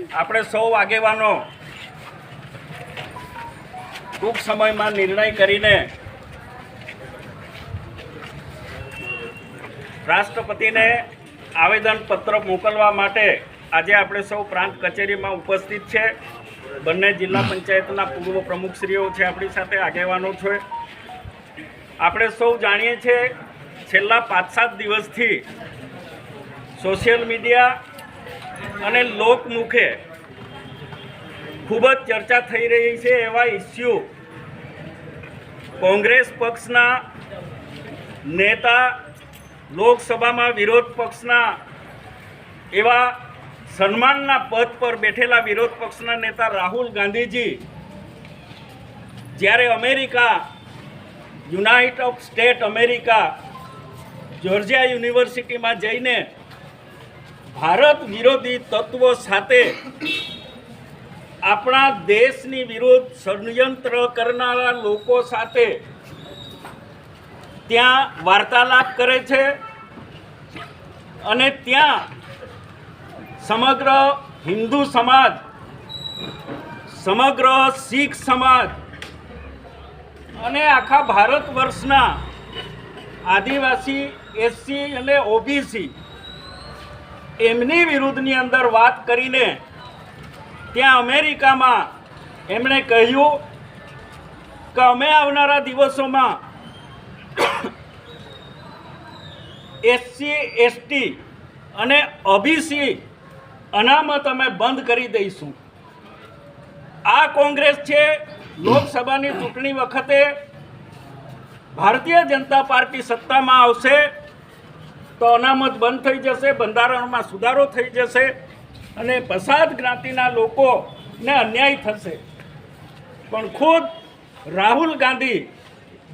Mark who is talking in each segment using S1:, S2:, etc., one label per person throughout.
S1: આપણે સૌ આગેવાનો ટૂંક સમયમાં નિર્ણય કરીને રાષ્ટ્રપતિને આવેદનપત્ર મોકલવા માટે આજે આપણે સૌ પ્રાંત કચેરીમાં ઉપસ્થિત છે. બંને જિલ્લા પંચાયતના પૂર્વ પ્રમુખશ્રીઓ છે, આપણી સાથે આગેવાનો છે. આપણે સૌ જાણીએ છીએ છેલ્લા 5-7 દિવસથી સોશિયલ મીડિયા અને લોકમુખે ખૂબ જ ચર્ચા થઈ રહી છે એવા ઇસ્યુ કોંગ્રેસ પક્ષના નેતા, લોકસભામાં વિરોધ પક્ષના એવા સન્માનના પદ પર બેઠેલા વિરોધ પક્ષના નેતા રાહુલ ગાંધીજી જ્યારે America, United state America, Georgia યુનિવર્સિટીમાં જઈને ભારત વિરોધી તત્વો સાથે આપણા દેશની વિરુદ્ધ ષડયંત્ર કરનારા લોકો સાથે ત્યાં વાર્તાલાપ કરે છે અને ત્યાં સમગ્ર હિન્દુ સમાજ, સમગ્ર શીખ સમાજ અને આખા ભારત વર્ષના આદિવાસી, એસસી અને ઓબીસી એમની વિરુદ્ધની અંદર વાત કરીને ત્યાં અમેરિકામાં એમણે કહ્યું કે અમે આવનારા દિવસોમાં એસસી, એસટી અને ઓબીસી અનામત અમે બંધ કરી દઈશું. આ કોંગ્રેસ છે. લોકસભાની ચૂંટણી વખતે ભારતીય જનતા પાર્ટી સત્તામાં આવશે તો અનામત બંધ થઈ જશે, બંધારણમાં સુધારો થઈ જશે અને પછાત જ્ઞાતિના લોકોને અન્યાય થશે. પણ ખુદ રાહુલ ગાંધી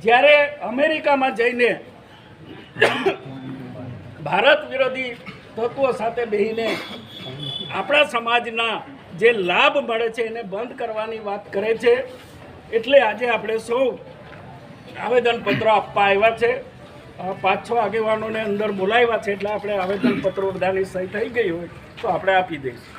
S1: જ્યારે અમેરિકામાં જઈને ભારત વિરોધી તત્વો સાથે બેસીને આપણા સમાજના જે લાભ મળે છે એને બંધ કરવાની વાત કરે છે. એટલે આજે આપણે સૌ આવેદનપત્રો આપવા આવ્યા છે. 5-6 આગેવાનોને અંદર બોલાવ્યા છે, એટલે આપણે આવેદનપત્રો બધાની સહી થઈ ગઈ હોય તો આપણે આપી દઈશું.